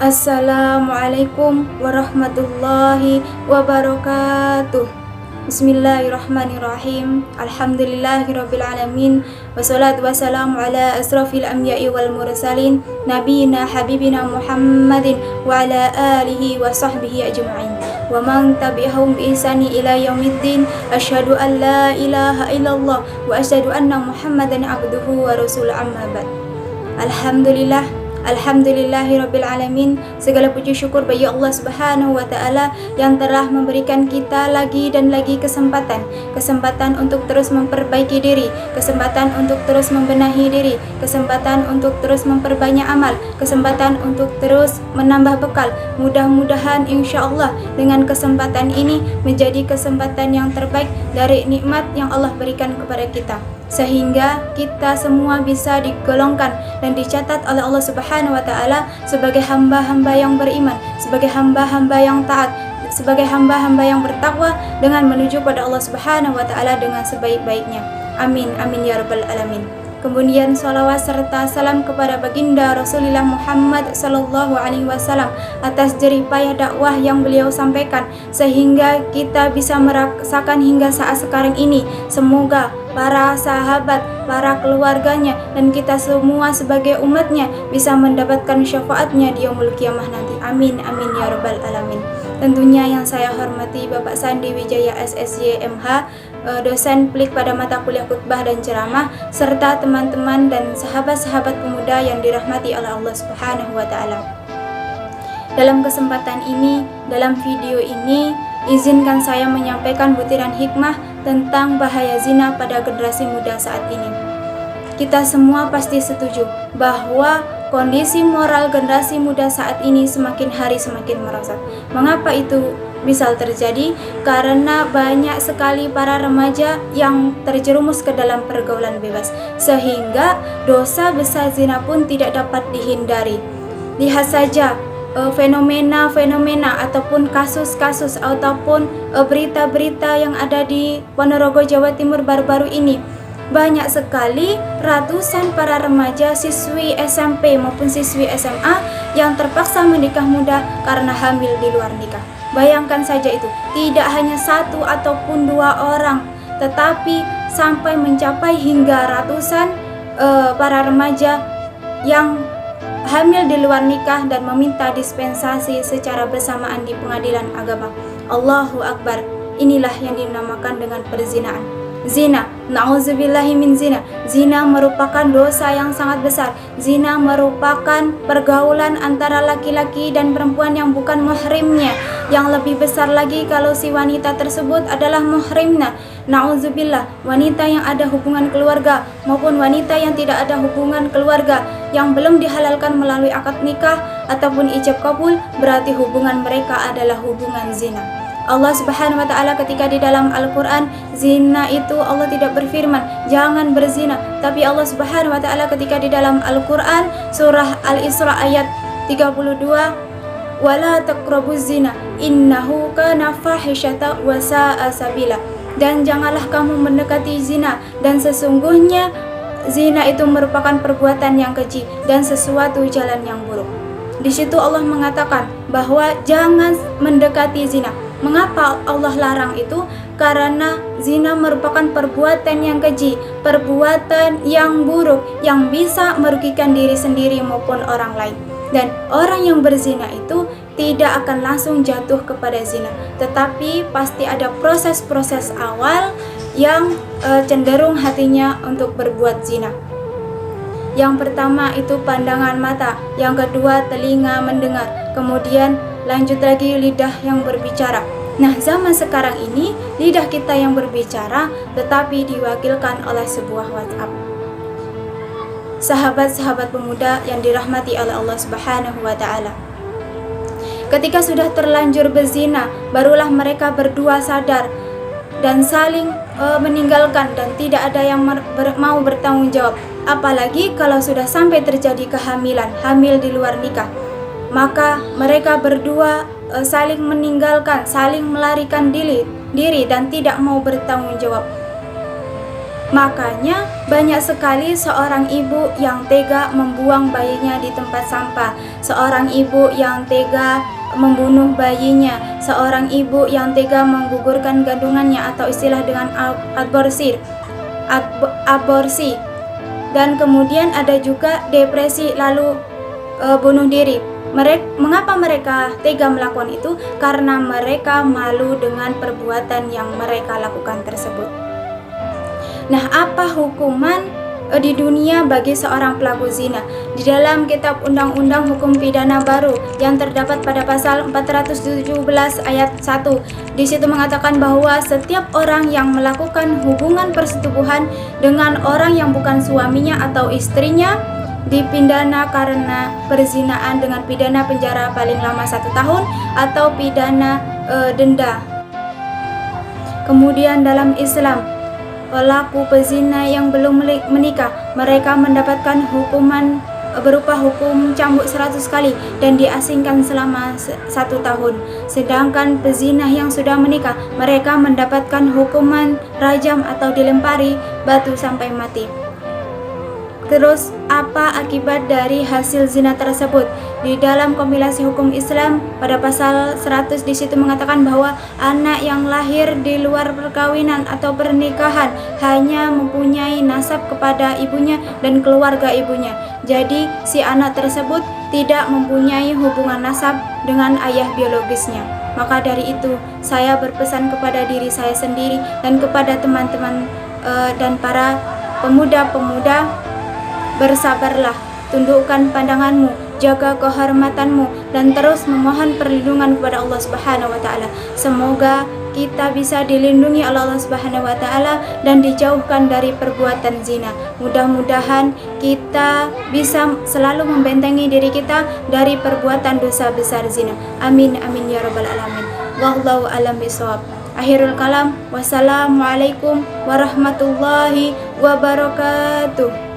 Assalamualaikum warahmatullahi wabarakatuh. Bismillahirrahmanirrahim. Alhamdulillahirabbil alamin. Wassalatu wassalamu ala asrafil anbiya'i wal mursalin nabiyina habibina Muhammadin wa ala alihi wa sahbihi ajma'in. Wa man tabi'ahum bi ihsani ila yaumiddin. Asyhadu an la ilaha illallah wa asyhadu anna Muhammadan abduhu wa rasuluhu, amma ba'd. Alhamdulillahirabbil alamin. Segala puji syukur bagi Allah Subhanahu wa taala yang telah memberikan kita lagi dan lagi kesempatan untuk terus memperbaiki diri, kesempatan untuk terus membenahi diri, kesempatan untuk terus memperbanyak amal, kesempatan untuk terus menambah bekal. Mudah-mudahan insyaallah dengan kesempatan ini menjadi kesempatan yang terbaik dari nikmat yang Allah berikan kepada kita, sehingga kita semua bisa digolongkan dan dicatat oleh Allah Subhanahu wa taala sebagai hamba-hamba yang beriman, sebagai hamba-hamba yang taat, sebagai hamba-hamba yang bertakwa dengan menuju pada Allah Subhanahu wa taala dengan sebaik-baiknya. Amin amin ya rabbal alamin. Kemudian salawat serta salam kepada baginda Rasulullah Muhammad sallallahu alaihi wasallam atas jerih payah dakwah yang beliau sampaikan sehingga kita bisa merasakan hingga saat sekarang ini. Semoga para sahabat, para keluarganya, dan kita semua sebagai umatnya bisa mendapatkan syafaatnya di yaumul qiyamah nanti. Amin amin ya rabbal alamin. Tentunya yang saya hormati Bapak Sandi Wijaya SSY MH, dosen Plik pada mata kuliah khutbah dan ceramah, serta teman-teman dan sahabat-sahabat pemuda yang dirahmati oleh Allah Subhanahu wa taala. Dalam kesempatan ini, dalam video ini, izinkan saya menyampaikan butiran hikmah tentang bahaya zina pada generasi muda saat ini. Kita semua pasti setuju bahwa kondisi moral generasi muda saat ini semakin hari semakin merosot. Mengapa itu bisa terjadi? Karena banyak sekali para remaja yang terjerumus ke dalam pergaulan bebas, sehingga dosa besar zina pun tidak dapat dihindari. Lihat saja fenomena-fenomena ataupun kasus-kasus ataupun berita-berita yang ada di Ponorogo, Jawa Timur baru-baru ini. Banyak sekali ratusan para remaja, siswi SMP maupun siswi SMA yang terpaksa menikah muda karena hamil di luar nikah. Bayangkan saja itu, tidak hanya satu ataupun dua orang, tetapi sampai mencapai hingga ratusan para remaja yang hamil di luar nikah dan meminta dispensasi secara bersamaan di pengadilan agama. Allahu Akbar. Inilah yang dinamakan dengan perzinaan. Zina, na'udzubillahi min zina. Zina merupakan dosa yang sangat besar. Zina merupakan pergaulan antara laki-laki dan perempuan yang bukan muhrimnya. Yang lebih besar lagi kalau si wanita tersebut adalah muhrimnya. Na'udzubillah, wanita yang ada hubungan keluarga maupun wanita yang tidak ada hubungan keluarga yang belum dihalalkan melalui akad nikah ataupun ijab kabul, berarti hubungan mereka adalah hubungan zina. Allah Subhanahu wa taala ketika di dalam Al-Qur'an, zina itu Allah tidak berfirman jangan berzina, tapi Allah Subhanahu wa taala ketika di dalam Al-Qur'an surah Al-Isra ayat 32, wala taqrabuz zina innahu kana fahisyata wa sa'a sabila. Dan janganlah kamu mendekati zina, dan sesungguhnya zina itu merupakan perbuatan yang keji dan sesuatu jalan yang buruk. Di situ Allah mengatakan bahwa jangan mendekati zina. Mengapa Allah larang itu? Karena zina merupakan perbuatan yang keji, perbuatan yang buruk yang bisa merugikan diri sendiri maupun orang lain. Dan orang yang berzina itu tidak akan langsung jatuh kepada zina, tetapi pasti ada proses-proses awal yang cenderung hatinya untuk berbuat zina. Yang pertama itu pandangan mata, yang kedua telinga mendengar, kemudian lanjut lagi lidah yang berbicara. Nah, zaman sekarang ini lidah kita yang berbicara tetapi diwakilkan oleh sebuah WhatsApp. Sahabat-sahabat pemuda yang dirahmati oleh Allah Subhanahu wa taala, ketika sudah terlanjur berzina, barulah mereka berdua sadar dan saling meninggalkan dan tidak ada yang mau bertanggung jawab. Apalagi kalau sudah sampai terjadi kehamilan, hamil di luar nikah, maka mereka berdua saling meninggalkan, saling melarikan diri dan tidak mau bertanggung jawab. Makanya banyak sekali seorang ibu yang tega membuang bayinya di tempat sampah, seorang ibu yang tega membunuh bayinya, seorang ibu yang tega menggugurkan kandungannya atau istilah dengan aborsi. Dan kemudian ada juga depresi lalu bunuh diri. Mengapa mereka tega melakukan itu? Karena mereka malu dengan perbuatan yang mereka lakukan tersebut. Nah, apa hukuman di dunia bagi seorang pelaku zina? Di dalam kitab Undang-Undang Hukum Pidana Baru yang terdapat pada pasal 417 ayat 1, di situ mengatakan bahwa setiap orang yang melakukan hubungan persetubuhan dengan orang yang bukan suaminya atau istrinya dipidana karena perzinaan dengan pidana penjara paling lama 1 tahun atau pidana denda. Kemudian dalam Islam, pelaku pezina yang belum menikah, mereka mendapatkan hukuman berupa hukum cambuk 100 kali dan diasingkan selama 1 tahun. Sedangkan pezina yang sudah menikah, mereka mendapatkan hukuman rajam atau dilempari batu sampai mati. Terus apa akibat dari hasil zina tersebut? Di dalam kompilasi hukum Islam pada pasal 100 di situ mengatakan bahwa anak yang lahir di luar perkawinan atau pernikahan hanya mempunyai nasab kepada ibunya dan keluarga ibunya. Jadi si anak tersebut tidak mempunyai hubungan nasab dengan ayah biologisnya. Maka dari itu saya berpesan kepada diri saya sendiri dan kepada teman-teman dan para pemuda-pemuda, bersabarlah, tundukkan pandanganmu, jaga kehormatanmu, dan terus memohon perlindungan kepada Allah Subhanahu wa Ta'ala. Semoga kita bisa dilindungi oleh Allah Subhanahu wa Ta'ala dan dijauhkan dari perbuatan zina. Mudah-mudahan kita bisa selalu membentengi diri kita dari perbuatan dosa besar zina. Amin amin ya rabbal alamin. Wallahu a'lam bishawab. Akhirul kalam, wassalamualaikum warahmatullahi wabarakatuh.